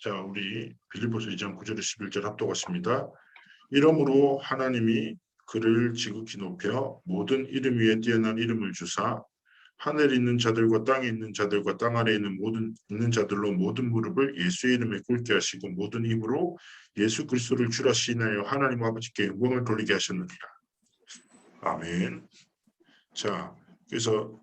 자, 우리 빌립보서 2장 9절에 11절 합독하십니다. 이러므로 하나님이 그를 지극히 높여 모든 이름 위에 뛰어난 이름을 주사 하늘에 있는 자들과 땅에 있는 자들과 땅 아래에 있는 자들로 모든 무릎을 예수의 이름에 꿇게 하시고 모든 입으로 예수 그리스도를 주라 시인하여 하나님 아버지께 영광을 돌리게 하셨느니라. 아멘. 자, 그래서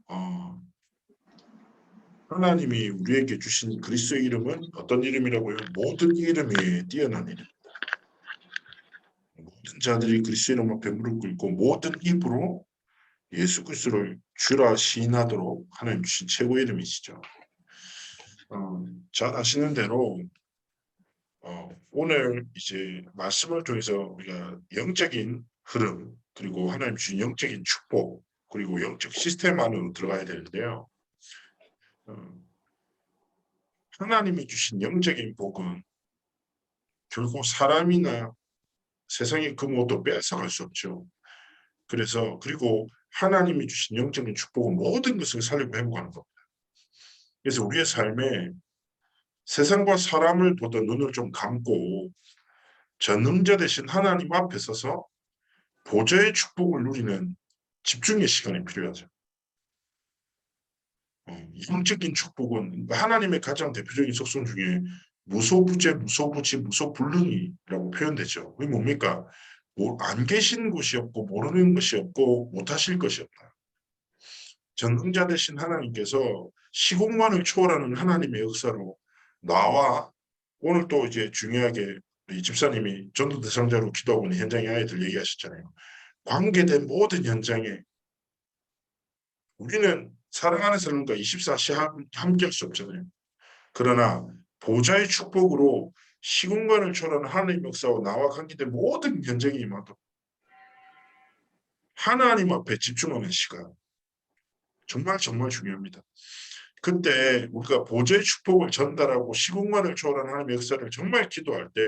하나님이 우리에게 주신 그리스도의 이름은 어떤 이름이라고요? 모든 이름 위에 뛰어난 이름. 모든 자들이 그리스도 이름 앞에 무릎 꿇고 모든 입으로 예수 그리스도를 주라 시인하도록 하나님 주신 최고의 이름이시죠. 잘 아시는 대로 오늘 이제 말씀을 통해서 우리가 영적인 흐름 그리고 하나님 주신 영적인 축복 그리고 영적 시스템 안으로 들어가야 되는데요. 하나님이 주신 영적인 복은 결국 사람이나 세상의 그 무엇도 뺏어갈 수 없죠. 그리고 하나님이 주신 영적인 축복은 모든 것을 살리고 회복하는 겁니다. 그래서 우리의 삶에 세상과 사람을 보던 눈을 좀 감고 전능자 되신 하나님 앞에 서서 보좌의 축복을 누리는 집중의 시간이 필요하죠. 영적인 축복은 하나님의 가장 대표적인 속성 중에 무소부재, 무소부지, 무소불능이라고 표현되죠. 그게 뭡니까? 안 계신 곳이 없고 모르는 것이 없고 못하실 것이 없다. 전능자 되신 하나님께서 시공간을 초월하는 하나님의 역사로 나와 오늘 또 이제 중요하게 이 집사님이 전도 대상자로 기도하고 있는 현장의 아이들 얘기하셨잖아요. 관계된 모든 현장에 우리는 사랑 안에서 그러니까 24시 함께할 수 없잖아요. 그러나 보좌의 축복으로 시공간을 초월하는 하나님의 역사와 나와 관계된 모든 현장에 임하도 하나님 앞에 집중하는 시간 정말 중요합니다. 그때 우리가 보좌의 축복을 전달하고 시공간을 초월하는 하나님의 역사를 정말 기도할 때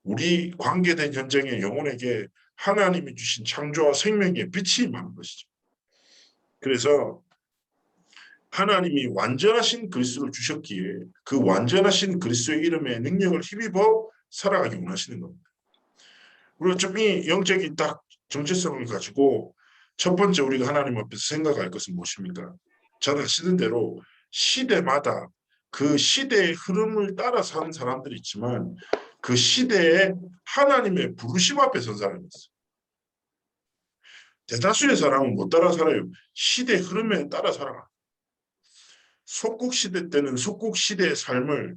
우리 관계된 현장의 영혼에게 하나님이 주신 창조와 생명의 빛이 임하는 것이죠. 그래서 하나님이 완전하신 그리스도를 주셨기에 그 완전하신 그리스도의 이름에 능력을 힘입어 살아가기 원하시는 겁니다. 우리가 좀 이 영적인 딱 정체성을 가지고 첫 번째 우리가 하나님 앞에서 생각할 것은 무엇입니까? 잘 아시는 대로 시대마다 그 시대의 흐름을 따라 사는 사람들이 있지만 그 시대에 하나님의 부르심 앞에 선 사람이 있어요. 대다수의 사람은 못 따라 살아요. 시대 흐름에 따라 살아가. 속국 시대 때는 속국 시대의 삶을,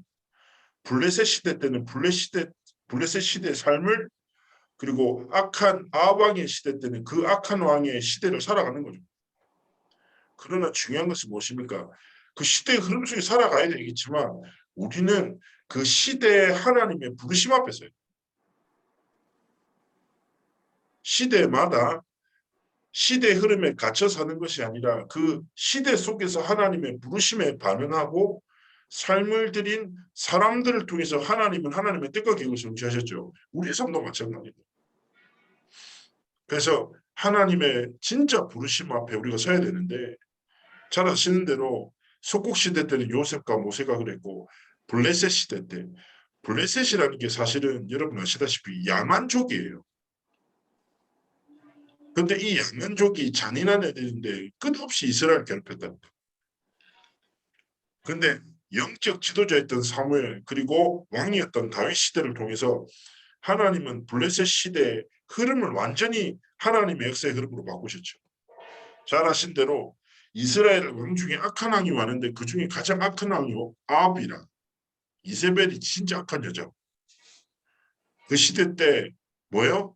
블레셋 시대 때는 블레셋 시대의 삶을, 그리고 악한 아합왕의 시대 때는 그 악한 왕의 시대를 살아가는 거죠. 그러나 중요한 것은 무엇입니까? 그 시대의 흐름 속에 살아가야 되겠지만 우리는 그 시대의 하나님의 부르심 앞에서요. 시대마다 시대의 흐름에 갇혀 사는 것이 아니라 그 시대 속에서 하나님의 부르심에 반응하고 삶을 들인 사람들을 통해서 하나님은 하나님의 뜻과 계획을 성취하셨죠. 우리의 삶도 마찬가지입니다. 그래서 하나님의 진짜 부르심 앞에 우리가 서야 되는데 잘 아시는 대로 속국 시대 때는 요셉과 모세가 그랬고 블레셋 시대 때 블레셋이라는 게 사실은 여러분 아시다시피 야만족이에요. 근데 이 야만족이 잔인한 애들인데 끝없이 이스라엘 괴롭혔답니다. 근데 영적 지도자였던 사무엘 그리고 왕이었던 다윗 시대를 통해서 하나님은 블레셋 시대의 흐름을 완전히 하나님의 역사의 흐름으로 바꾸셨죠. 잘 아신 대로 이스라엘 왕 중에 악한 왕이 많은데 그 중에 가장 악한 왕이 아합이라 이세벨이 진짜 악한 여자. 그 시대 때 뭐요?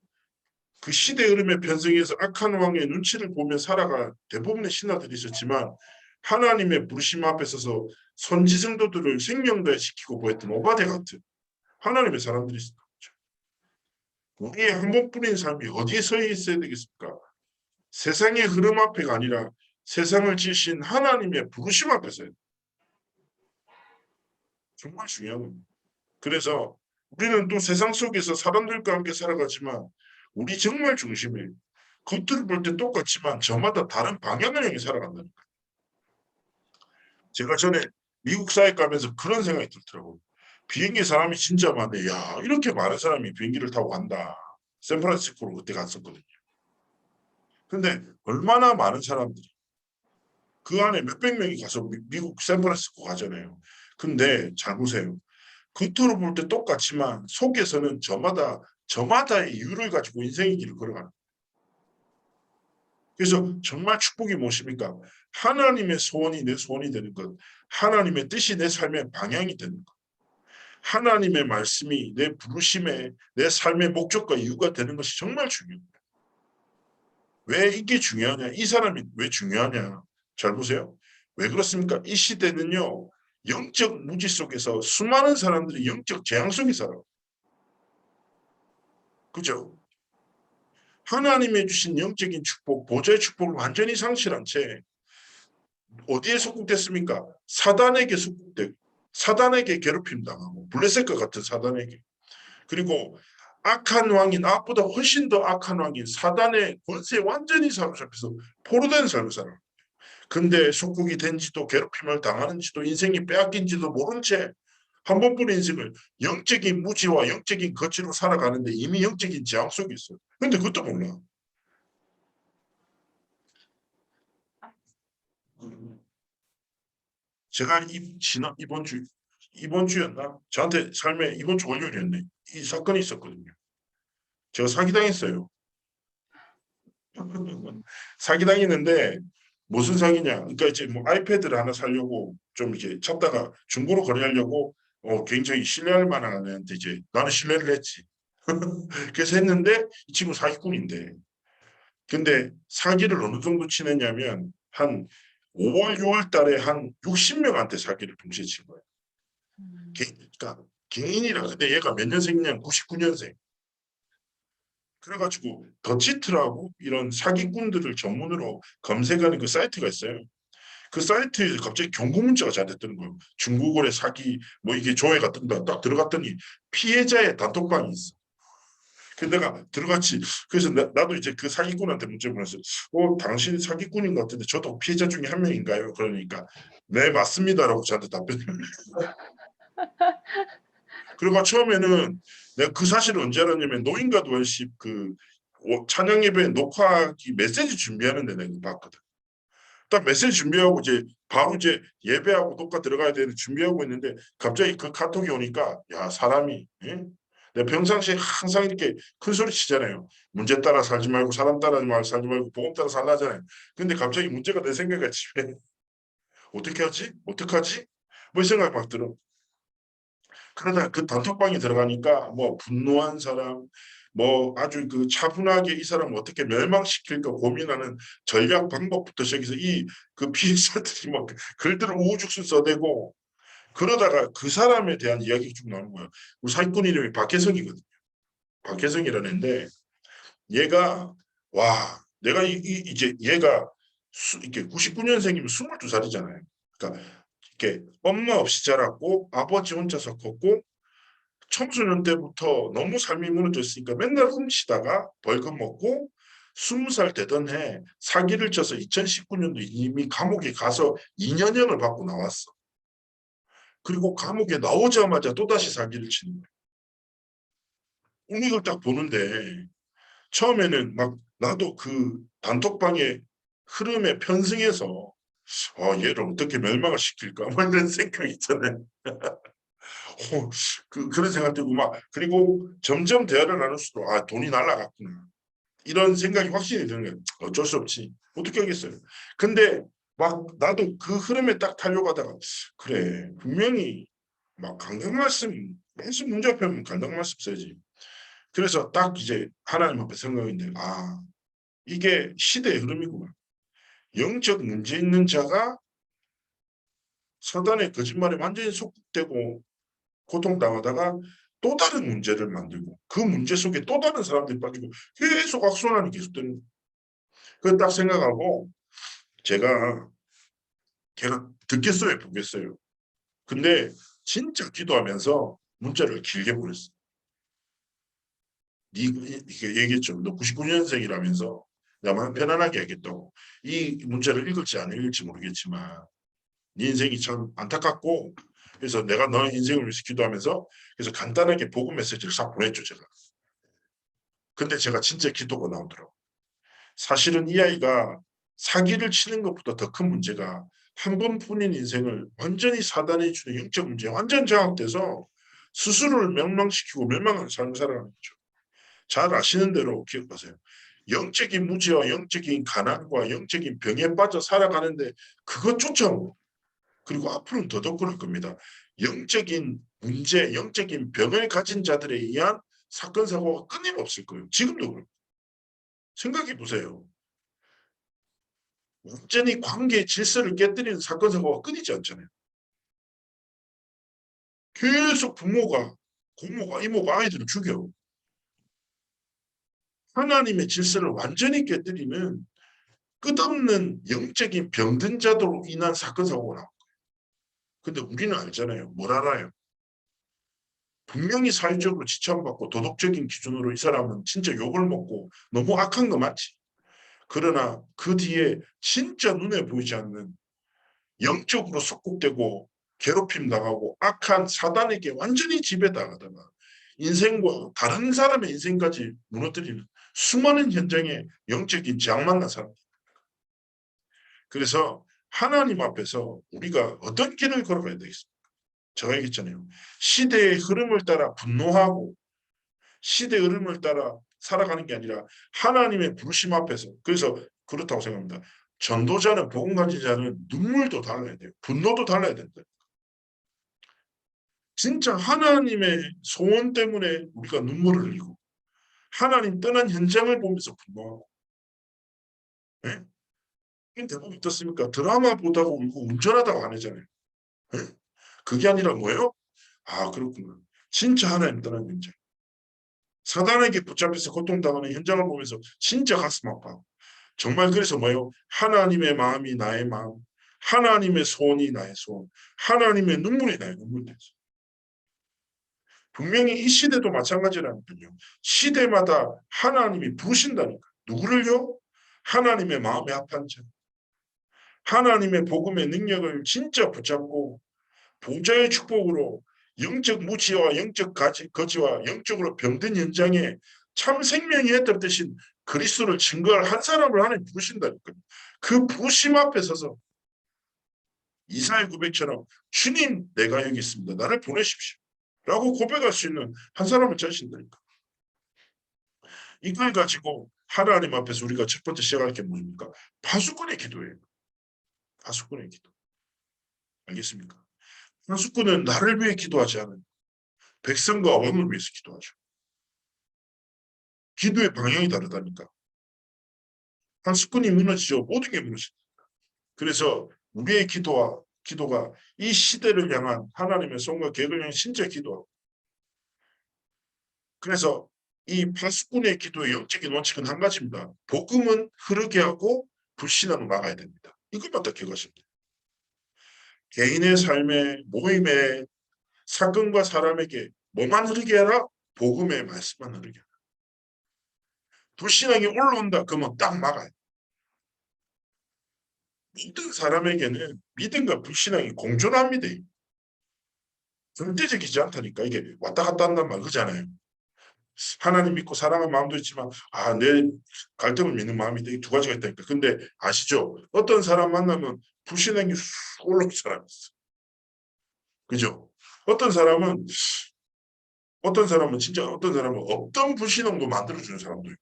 그 시대 흐름에 편승해서 악한 왕의 눈치를 보며 살아가 대부분의 신하들이 있었지만 하나님의 부르심 앞에 서서 선지성도들을 생명화시키고 보였던 오바데 같은 하나님의 사람들이 있었죠. 우리의 한 번뿐인 삶이 어디에 서 있어야 되겠습니까? 세상의 흐름 앞에가 아니라 세상을 지으신 하나님의 부르심 앞에서요. 정말 중요한 겁니다. 그래서 우리는 또 세상 속에서 사람들과 함께 살아가지만 우리 정말 중심에 겉으로 볼 때 똑같지만 저마다 다른 방향을 향해 살아간다니까. 제가 전에 미국 사회 가면서 그런 생각이 들더라고요. 비행기 사람이 진짜 많네. 야, 이렇게 많은 사람이 비행기를 타고 간다. 샌프란시스코로 그때 갔었거든요. 근데 얼마나 많은 사람들이 그 안에 몇백 명이 가서 미국 샌프란시스코 가잖아요. 근데 잘 보세요. 겉으로 볼 때 똑같지만 속에서는 저마다의 이유를 가지고 인생의 길을 걸어가는. 그래서 정말 축복이 무엇입니까? 하나님의 소원이 내 소원이 되는 것. 하나님의 뜻이 내 삶의 방향이 되는 것. 하나님의 말씀이 내 부르심의 내 삶의 목적과 이유가 되는 것이 정말 중요합니다. 왜 이게 중요하냐? 이 사람이 왜 중요하냐? 잘 보세요. 왜 그렇습니까? 이 시대는요. 영적 무지 속에서 수많은 사람들이 영적 재앙 속에 살아요. 그죠? 하나님의 주신 영적인 축복, 보좌의 축복을 완전히 상실한 채 어디에 속국됐습니까? 사단에게 속국되고 사단에게 괴롭힘 당하고 블레셋과 같은 사단에게 그리고 악한 왕인 악보다 훨씬 더 악한 왕인 사단의 권세에 완전히 사로잡혀서 포로된 삶을 살아. 근데 속국이 된지도 괴롭힘을 당하는지도 인생이 빼앗긴지도 모른 채 한 번뿐인 인생을 영적인 무지와 영적인 거치로 살아가는데 이미 영적인 재앙 속에 있어요. 근데 그것도 몰라. 제가 이번 주였나? 저한테 삶에 이번 주 월요일이었네. 이 사건이 있었거든요. 제가 사기당했어요. 사기당했는데 무슨 사기냐? 그러니까 이제 뭐 아이패드를 하나 사려고 좀 이렇게 찾다가 중고로 거래하려고 굉장히 신뢰할 만한 애한테 이제 나는 신뢰를 했지. 그래서 했는데 이 친구 사기꾼인데 근데 사기를 어느 정도 치느냐면 한 5월, 6월 달에 한 60명한테 사기를 동시에 친 거예요. 그러니까 개인이라 근데 얘가 몇 년생이냐 99년생. 그래가지고 더치트라고 이런 사기꾼들을 전문으로 검색하는 그 사이트가 있어요. 그 사이트에 갑자기 경고 문자가 자됐다는 거예요. 중국어의 사기 뭐 이게 조회가 뜬다. 딱 들어갔더니 피해자의 단톡방이 있어. 그 내가 들어갔지. 그래서 나도 이제 그 사기꾼한테 문자 보냈어요. 당신 사기꾼인 것 같은데 저도 피해자 중에 한 명인가요? 그러니까 네 맞습니다라고 저한테 답변을. 그리고 처음에는 내가 그 사실을 언제 알았냐면 노인과 월십 그 찬양 예배 녹화기 메시지 준비하는데 내가 봤거든. 딱 메시지 준비하고 이제 바로 이제 예배하고 녹화 들어가야 되는 준비하고 있는데 갑자기 그 카톡이 오니까 야 사람이 예? 내가 평상시에 항상 이렇게 큰 소리 치잖아요. 문제 따라 살지 말고 사람 따라 살지 말고 복음 따라 살라잖아요. 근데 갑자기 문제가 내 생각에 집에 어떻게 하지? 어떡하지? 뭐 이 생각 막 들어. 그러다 그 단톡방에 들어가니까 뭐 분노한 사람, 뭐 아주 그 차분하게 이 사람을 어떻게 멸망시킬까 고민하는 전략 방법부터 시작해서 이 그 피해자들이 막 글들을 우후죽순 써대고 그러다가 그 사람에 대한 이야기가 쭉 나오는 거예요. 우리 사기꾼 이름이 박혜성이거든요. 박혜성이라는 애인데 얘가 와 내가 이제 얘가 이렇게 99년생이면 22살이잖아요. 그러니까 이렇게 엄마 없이 자랐고 아버지 혼자서 컸고 청소년 때부터 너무 삶이 무너져 있으니까 맨날 훔치다가 벌금 먹고 20살 되던 해 사기를 쳐서 2019년도 이미 감옥에 가서 2년형을 받고 나왔어. 그리고 감옥에 나오자마자 또다시 사기를 치는 거야. 이걸 딱 보는데 처음에는 막 나도 그 단톡방의 흐름에 편승해서 얘를 어떻게 멸망을 시킬까 뭐 이런 생각이 있잖아요. 그런 생각 들고 막 그리고 점점 대화를 나눌수록 돈이 날라갔구나. 이런 생각이 확실히 드는 거예요. 어쩔 수 없지. 어떻게 하겠어요. 근데 막 나도 그 흐름에 딱 타려고 하다가 그래 분명히 막 강경 말씀 무슨 문제 앞에 하면 강경 말씀 써야지. 그래서 딱 이제 하나님 앞에 생각인데 이게 시대의 흐름이구나. 영적 문제 있는 자가 사단의 거짓말에 완전히 속국되고 고통당하다가 또 다른 문제를 만들고 그 문제 속에 또 다른 사람들이 빠지고 계속 악순환이 계속되는 거예요. 그걸 딱 생각하고 제가 걔가 듣겠어요, 보겠어요. 근데 진짜 기도하면서 문자를 길게 보냈어. 이게 얘기했죠. 너 99년생이라면서 나만 편안하게 얘기했다고. 이 문자를 읽을지 안 읽을지 모르겠지만 네 인생이 참 안타깝고 그래서 내가 너의 인생을 위해서 기도하면서 그래서 간단하게 복음 메시지를 싹 보냈죠, 제가. 근데 제가 진짜 기도가 나오더라고요. 사실은 이 아이가 사기를 치는 것보다 더 큰 문제가 한 번뿐인 인생을 완전히 사단이 주는 영적 문제에 완전 장악돼서 스스로를 멸망시키고 멸망하는 삶을 살아가는 거죠. 잘 아시는 대로 기억하세요. 영적인 무지와 영적인 가난과 영적인 병에 빠져 살아가는데 그것조차 그리고 앞으로는 더더욱 그럴 겁니다. 영적인 문제, 영적인 병을 가진 자들에 의한 사건, 사고가 끊임없을 거예요. 지금도 그렇고. 생각해 보세요. 완전히 관계의 질서를 깨뜨리는 사건, 사고가 끊이지 않잖아요. 계속 부모가, 고모가, 이모가 아이들을 죽여. 하나님의 질서를 완전히 깨뜨리는 끝없는 영적인 병든 자들로 인한 사건, 사고가 나와요. 근데 우리는 알잖아요. 뭘 알아요? 분명히 사회적으로 지참받고 도덕적인 기준으로 이 사람은 진짜 욕을 먹고 너무 악한 거 맞지. 그러나 그 뒤에 진짜 눈에 보이지 않는 영적으로 속국되고 괴롭힘 당하고 악한 사단에게 완전히 지배당하다가 인생과 다른 사람의 인생까지 무너뜨리는 수많은 현장에 영적인 재앙 만난 사람. 그래서 하나님 앞에서 우리가 어떤 길을 걸어가야 되겠습니까? 제가 얘기했잖아요. 시대의 흐름을 따라 분노하고 시대의 흐름을 따라 살아가는 게 아니라 하나님의 부르심 앞에서 그래서 그렇다고 생각합니다. 전도자는 복음 가진 자는 눈물도 달라야 돼요. 분노도 달라야 된다. 진짜 하나님의 소원 때문에 우리가 눈물을 흘리고 하나님 떠난 현장을 보면서 분노하고 예? 대부분 어떻습니까? 드라마 보다가 울고 운전하다가 안 하잖아요. 예? 그게 아니라 뭐예요? 아 그렇구나. 진짜 하나님 떠난 현장. 사단에게 붙잡혀서 고통당하는 현장을 보면서 진짜 가슴 아파. 정말 그래서 뭐예요? 하나님의 마음이 나의 마음, 하나님의 소원이 나의 소원, 하나님의 눈물이 나의 눈물 됐어. 분명히 이 시대도 마찬가지라니까요. 시대마다 하나님이 부르신다니까. 누구를요? 하나님의 마음에 합한 자. 하나님의 복음의 능력을 진짜 붙잡고 보좌의 축복으로 영적 무지와 영적 거지와 영적으로 병든 현장에 참 생명이 했던 그리스도를 증거할 한 사람을 하나님 부르신다니까요. 그 부르심 앞에 서서 이사야 고백처럼 주님 내가 여기 있습니다. 나를 보내십시오. 라고 고백할 수 있는 한 사람을 찾으신다니까. 이걸 가지고 하나님 앞에서 우리가 첫 번째 시작할 게 뭡니까? 파수꾼의 기도예요. 파수꾼의 기도. 알겠습니까? 파수꾼은 나를 위해 기도하지 않은 백성과 왕을 위해서 기도하죠. 기도의 방향이 다르다니까. 파수꾼이 무너지죠. 모든 게 무너집니다. 그래서 우리의 기도가 이 시대를 향한 하나님의 손과 계획을 향한 진짜 기도하고 그래서 이 파수꾼의 기도의 영적인 원칙은 한 가지입니다. 복음은 흐르게 하고 불신앙을 막아야 됩니다. 이것만 딱 기억하시면 돼요. 개인의 삶에 모임에 사건과 사람에게 뭐만 흐르게 하라? 복음의 말씀만 흐르게 하라. 불신앙이 올라온다 그러면 딱 막아요. 모든 사람에게는 믿음과 불신앙이 공존합니다. 절대적이지 않다니까. 이게 왔다 갔다 한단 말 그잖아요. 하나님 믿고 사랑하는 마음도 있지만 내 갈등을 믿는 마음이 이 두 가지가 있다니까. 근데 아시죠? 어떤 사람 만나면 불신앙이 쑥 올라오는 사람이 있어. 그죠? 어떤 사람은 진짜 어떤 사람은 없던 불신앙도 만들어주는 사람도 있고.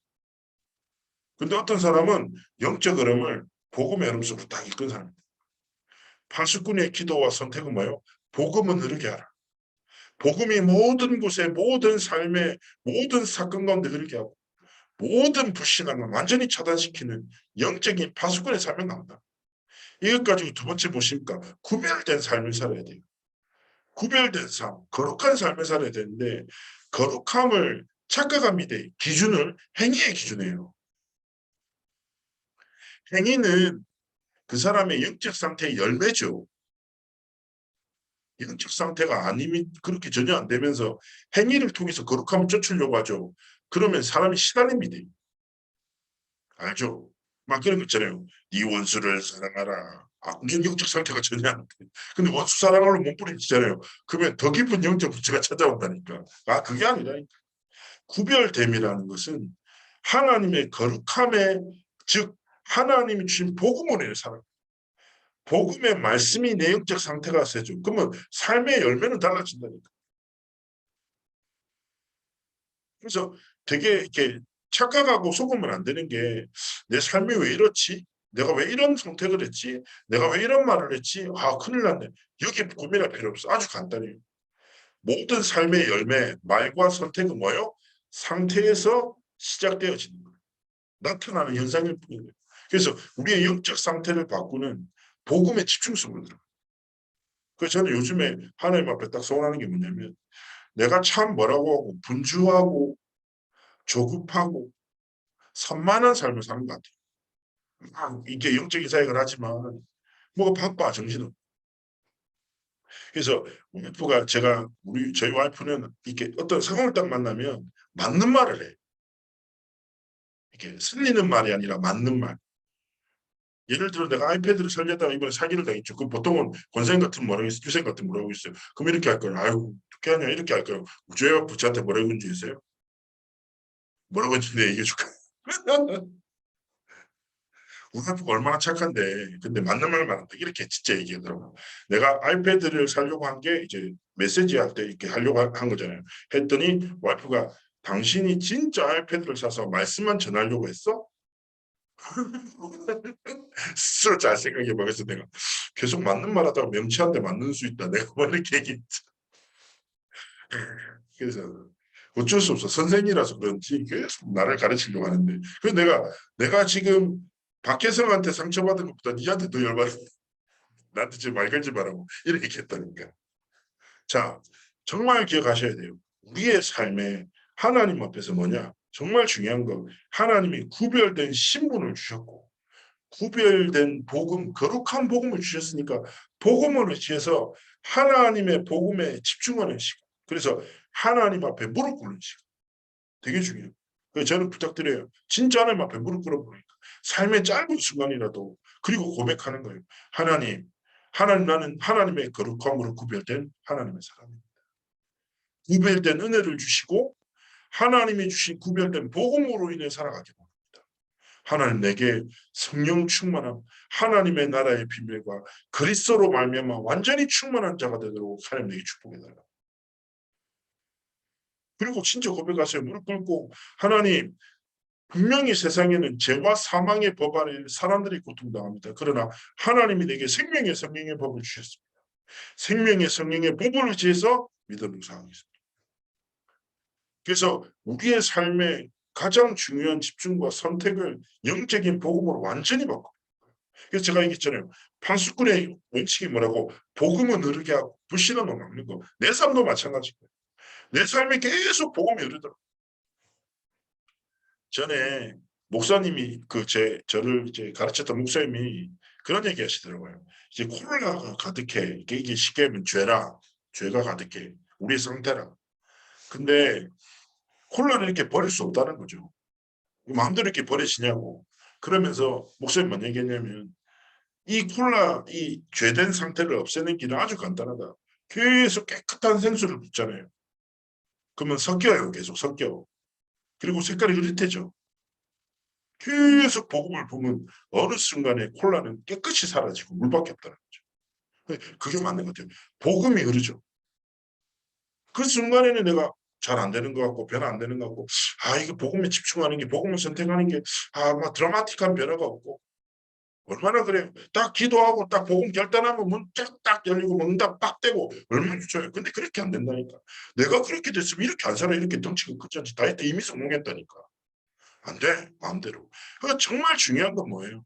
근데 어떤 사람은 영적 흐름을 복음의 흐름 속으로 딱 이끈 사람입니다. 파수꾼의 기도와 선택은 뭐예요? 복음은 흐르게 하라. 복음이 모든 곳에 모든 삶의 모든 사건 가운데 흐르게 하고 모든 불신앙을 완전히 차단시키는 영적인 파수꾼의 삶을 나온다. 이것 가지고 두 번째 보십니까? 구별된 삶을 살아야 돼요. 구별된 삶, 거룩한 삶을 살아야 되는데 거룩함을 착각합니다. 기준을 행위의 기준이에요. 행위는 그 사람의 영적 상태의 열매죠. 영적 상태가 아니면 그렇게 전혀 안 되면서 행위를 통해서 거룩함을 쫓으려고 하죠. 그러면 사람이 시달립니다. 알죠? 막 그런 거 있잖아요. 네 원수를 사랑하라. 영적 상태가 전혀 안 돼. 근데 원수 사랑으로 몸부림치잖아요. 그러면 더 깊은 영적 문제가 찾아온다니까. 그게 아니라 구별됨이라는 것은 하나님의 거룩함에, 즉 하나님이 주신 복음으로 인해 살아. 복음의 말씀이 내 영적 상태가 세죠. 그러면 삶의 열매는 달라진다니까. 그래서 되게 이렇게 착각하고 속으면 안 되는 게, 내 삶이 왜 이렇지? 내가 왜 이런 선택을 했지? 내가 왜 이런 말을 했지? 큰일 났네. 여기 고민할 필요 없어. 아주 간단해요. 모든 삶의 열매, 말과 선택은 뭐예요? 상태에서 시작되어지는 거예요. 나타나는 현상일 뿐이에요. 그래서 우리의 영적 상태를 바꾸는 복음의 집중성을 들어요. 그래서 저는 요즘에 하나님 앞에 딱 소원하는 게 뭐냐면, 내가 참 뭐라고 하고 분주하고 조급하고 산만한 삶을 사는 것 같아요. 이게 영적인 사역을 하지만 뭐가 바빠 정신은. 그래서 와이프가 저희 와이프는 이렇게 어떤 상황을 딱 만나면 맞는 말을 해. 이렇게 슬리는 말이 아니라 맞는 말. 예를 들어 내가 아이패드를 살려다가 이번에 사기를 당했죠. 그럼 보통은 권사님 같은 뭐라고 있어요? 교생 같은 뭐라고 있어요? 그럼 이렇게 할 거예요. 아유 어떻게 하냐 이렇게 할 거예요. 저희 와이프 저한테 뭐라고 했는지 아세요? 뭐라고 했는지 얘기해 줄까요? 우리 와이프가 얼마나 착한데, 근데 맞는 말만 한다 이렇게 진짜 얘기하더라고. 내가 아이패드를 사려고 한 게 이제 메시지 할 때 이렇게 하려고 한 거잖아요. 했더니 와이프가, 당신이 진짜 아이패드를 사서 말씀만 전하려고 했어? 스스로 잘 생각해봐. 그래서 내가 계속 맞는 말 하다가 명치한테 맞는 수 있다. 내가 뭐 이렇게 얘기했지. 그래서 어쩔 수 없어. 선생이라서 그런지 계속 나를 가르치려고 하는데. 그래서 내가 지금 박혜성한테 상처받은 것보다 니한테 더 열받아. 나한테 지금 말 걸지 말라고 이렇게 얘기했다니까. 자, 정말 기억하셔야 돼요. 우리의 삶에 하나님 앞에서 뭐냐? 정말 중요한 거, 하나님이 구별된 신분을 주셨고 구별된 복음, 거룩한 복음을 주셨으니까 복음을 의지해서 하나님의 복음에 집중하는 시간. 그래서 하나님 앞에 무릎 꿇는 시간. 되게 중요해요. 그래서 저는 부탁드려요. 진짜 하나님 앞에 무릎 꿇어보니까 삶의 짧은 순간이라도, 그리고 고백하는 거예요. 하나님, 나는 하나님의 거룩함으로 구별된 하나님의 사람입니다. 구별된 은혜를 주시고 하나님이 주신 구별된 복음으로 인해 살아가게 됩니다. 하나님 내게 성령 충만함, 하나님의 나라의 비밀과 그리스도로 말미암아 완전히 충만한 자가 되도록 하나님 내게 축복해 달라. 그리고 진짜 고백하세요. 무릎 꿇고, 하나님, 분명히 세상에는 죄와 사망의 법 아래 사람들이 고통당합니다. 그러나 하나님이 내게 생명의 성령의 법을 주셨습니다. 생명의 성령의 법을 의지해서 믿음을 사하겠습니다. 그래서 우리의 삶의 가장 중요한 집중과 선택을 영적인 복음으로 완전히 바꿔. 그래서 제가 얘기했잖아요. 판수꾼의 원칙이 뭐라고? 복음은 흐르게 하고 불신은 막는 거. 내 삶도 마찬가지예요. 내 삶에 계속 복음이 흐르더라고요. 전에 목사님이 저를 이제 가르쳤던 목사님이 그런 얘기 하시더라고요. 이제 코로나가 가득해. 이게 쉽게 하면 죄가 가득해. 우리의 상태라. 근데 콜라를 이렇게 버릴 수 없다는 거죠. 마음대로 이렇게 버리시냐고. 그러면서 목사님 뭔 얘기했냐면, 이 죄된 상태를 없애는 길은 아주 간단하다. 계속 깨끗한 생수를 붓잖아요. 그러면 섞여요. 계속 섞여. 그리고 색깔이 흐릿해져. 계속 복음을 보면 어느 순간에 콜라는 깨끗이 사라지고 물밖에 없다는 거죠. 그게 맞는 것 같아요. 복음이 흐르죠. 그 순간에는 내가 잘 안 되는 것 같고 변화 안 되는 것 같고, 이거 복음에 집중하는 게, 복음을 선택하는 게 막 드라마틱한 변화가 없고, 얼마나 그래요. 딱 기도하고 딱 복음 결단하면 문 딱 열리고 응답 빡 되고 얼마나 좋아요. 근데 그렇게 안 된다니까. 내가 그렇게 됐으면 이렇게 안 살아. 이렇게 덩치가 크지. 다이어트 이미 성공했다니까. 안 돼. 마음대로. 그러니까 정말 중요한 건 뭐예요?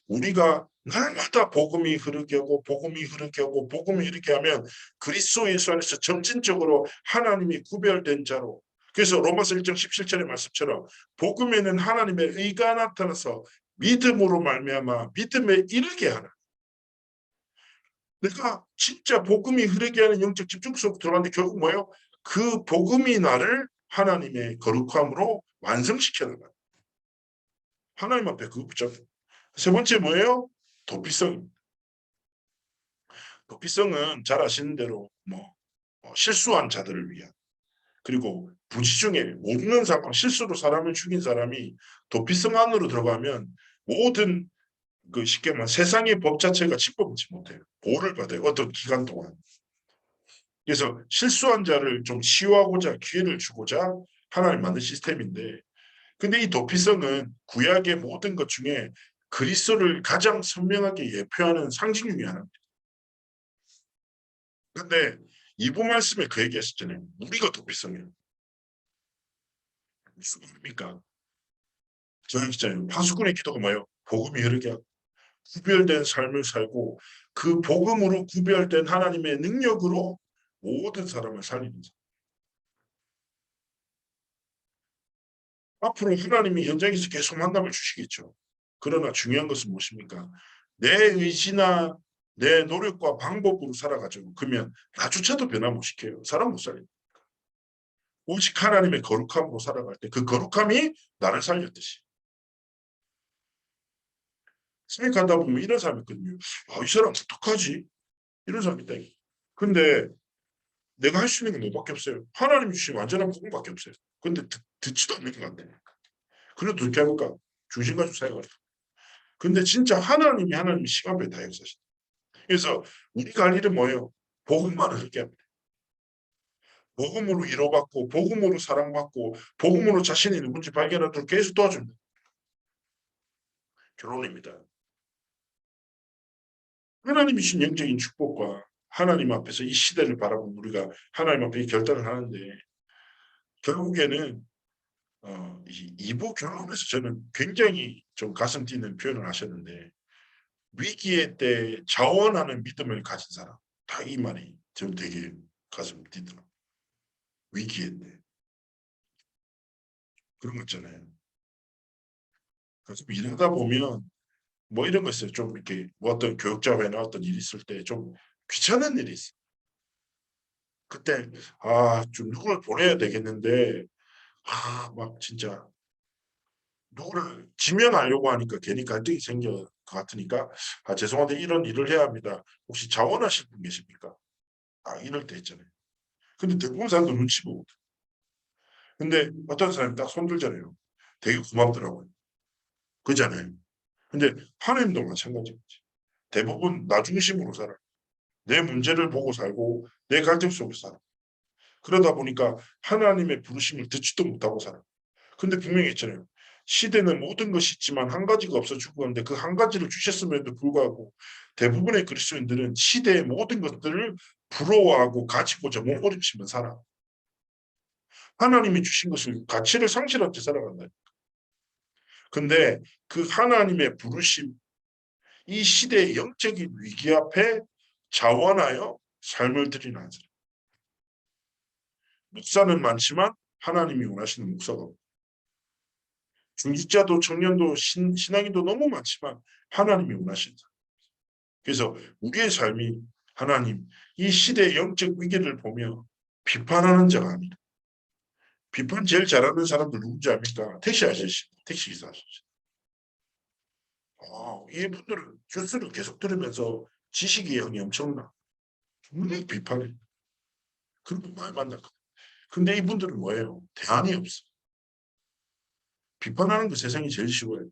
우리가 날마다 복음이 흐르게 하고 복음이 흐르게 하고 복음이 이렇게 하면 그리스도 예수 안에서 점진적으로 하나님이 구별된 자로. 그래서 로마서 1장 17절의 말씀처럼 복음에는 하나님의 의가 나타나서 믿음으로 말미암아 믿음에 이르게 하라. 내가 진짜 복음이 흐르게 하는 영적 집중 속으로 들어갔는데 결국 뭐예요? 그 복음이 나를 하나님의 거룩함으로 완성시켜 나가요. 하나님 앞에 그거 붙잡고. 세 번째 뭐예요? 도피성입니다. 도피성은 잘 아시는 대로 실수한 자들을 위한, 그리고 부지 중에 모르는 사람, 실수로 사람을 죽인 사람이 도피성 안으로 들어가면 모든 쉽게 말하면 세상의 법 자체가 짓밟지 못해요. 보호를 받아요. 어떤 기간 동안. 그래서 실수한 자를 좀 치유하고자 기회를 주고자 하나님 만든 시스템인데, 근데 이 도피성은 구약의 모든 것 중에 그리스도를 가장 선명하게 예표하는 상징 중에 하나입니다. 근데 이번 말씀에 그 얘기하셨잖아요. 우리가 도피성이에요. 무슨 말입니까? 저희 있잖아요. 파수꾼의 기도가 뭐예요? 복음이 흐르게 하고 구별된 삶을 살고 그 복음으로 구별된 하나님의 능력으로 모든 사람을 살리는 자. 앞으로 하나님이 현장에서 계속 만남을 주시겠죠. 그러나 중요한 것은 무엇입니까? 내 의지나 내 노력과 방법으로 살아가죠. 그러면 나조차도 변화 못 시켜요. 사람 못 살려요. 오직 하나님의 거룩함으로 살아갈 때 그 거룩함이 나를 살렸듯이. 생각하다 보면 이런 사람이 있거든요. 이 사람 어떡하지? 이런 사람이 있다. 근데 내가 할 수 있는 건 너밖에 없어요. 하나님 주신 완전한 복음밖에 없어요. 근데 듣지도 않는 것 같아. 그래도 어떻게 해볼까? 중심 가지고 살아가요. 근데 진짜 하나님이 시간표에 다 역사하시다. 그래서 우리가 할 일은 뭐예요? 복음만을 하게 합니다. 복음으로 위로받고 복음으로 사랑받고 복음으로 자신이 누군지 발견하도록 계속 도와줍니다. 결론입니다. 하나님이 신 영적인 축복과 하나님 앞에서 이 시대를 바라보는 우리가 하나님 앞에 이 결단을 하는데, 결국에는 이부 결론에서 저는 굉장히 좀 가슴 뛰는 표현을 하셨는데, 위기의 때 자원하는 믿음을 가진 사람, 다 이 말이 좀 되게 가슴 뛰더라고요. 위기의 때 그런 거 있잖아요. 그래서 일하다 보면 뭐 이런 거 있어요. 좀 이렇게 뭐 어떤 교육자회나 어떤 일이 있을 때 좀 귀찮은 일이 있어. 그때 좀 누구를 보내야 되겠는데 막 진짜 누구를 지명하려고 하니까 괜히 갈등이 생길 것 같으니까 죄송한데 이런 일을 해야 합니다. 혹시 자원하실 분 계십니까? 이럴 때 있잖아요. 근데 대부분 사람도 눈치 보고. 근데 어떤 사람이 딱 손들잖아요. 되게 고맙더라고요. 그잖아요. 근데 하나님도 마찬가지겠지. 대부분 나 중심으로 살아. 내 문제를 보고 살고 내 갈등 속에서 살아. 그러다 보니까 하나님의 부르심을 듣지도 못하고 살아. 근데 분명히 있잖아요. 시대는 모든 것이 있지만 한 가지가 없어 죽었는데 그 한 가지를 주셨음에도 불구하고 대부분의 그리스도인들은 시대의 모든 것들을 부러워하고 가지고자 몸부림치며 살아. 하나님이 주신 것을 가치를 상실한 채 살아간다. 근데 그 하나님의 부르심, 이 시대의 영적인 위기 앞에 자원하여 삶을 드리는 한 사람. 목사는 많지만 하나님이 원하시는 목사가 없고, 중직자도 청년도 신앙인도 너무 많지만 하나님이 원하시는 사람. 그래서 우리의 삶이 하나님, 이 시대의 영적 위기를 보며 비판하는 자가 아니다. 비판 제일 잘하는 사람들 누군지 압니까? 택시 아저씨, 택시기사 아저씨. 이분들은 뉴스를 계속 들으면서 지식의 영이 엄청나. 분명히 비판해. 그런 말 만났거든. 근데 이분들은 뭐예요? 대안이 없어. 비판하는 거 세상이 제일 쉬워요.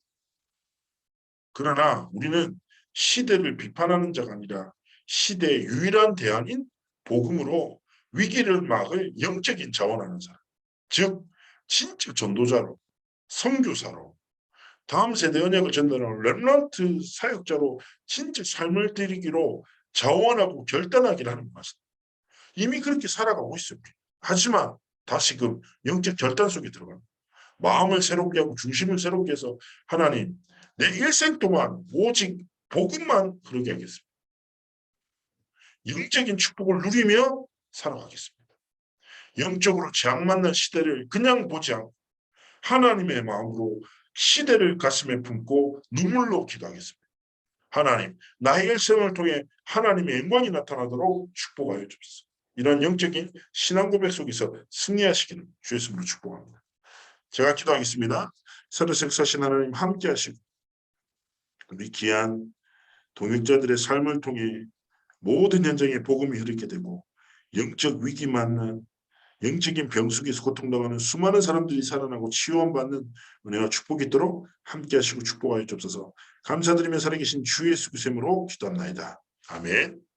그러나 우리는 시대를 비판하는 자가 아니라 시대의 유일한 대안인 복음으로 위기를 막을 영적인 자원하는 사람. 즉 진짜 전도자로, 선교사로, 다음 세대 언약을 전달하는 렘넌트 사역자로 진짜 삶을 드리기로 자원하고 결단하기를 하는 것입니다. 이미 그렇게 살아가고 있어요. 하지만 다시금 영적 결단 속에 들어갑니다. 마음을 새롭게 하고 중심을 새롭게 해서 하나님, 내 일생 동안 오직 복음만 흐르게 하겠습니다. 영적인 축복을 누리며 살아가겠습니다. 영적으로 재앙맞는 시대를 그냥 보지 않고 하나님의 마음으로 시대를 가슴에 품고 눈물로 기도하겠습니다. 하나님, 나의 일생을 통해 하나님의 영광이 나타나도록 축복하여 주옵소서. 이런 영적인 신앙 고백 속에서 승리하시기를 주의 이름으로 축복합니다. 제가 기도하겠습니다. 서로색 사신 하나님 함께 하시고 우리 귀한 동역자들의 삶을 통해 모든 현장에 복음이 흐르게 되고 영적 위기 만난 영적인 병 속에서 고통당하는 수많은 사람들이 살아나고 치유받는 은혜와 축복이 있도록 함께 하시고 축복하여 주옵소서. 감사드리며 살아계신 주 예수 그리스도의 이름으로 기도합나이다. 아멘.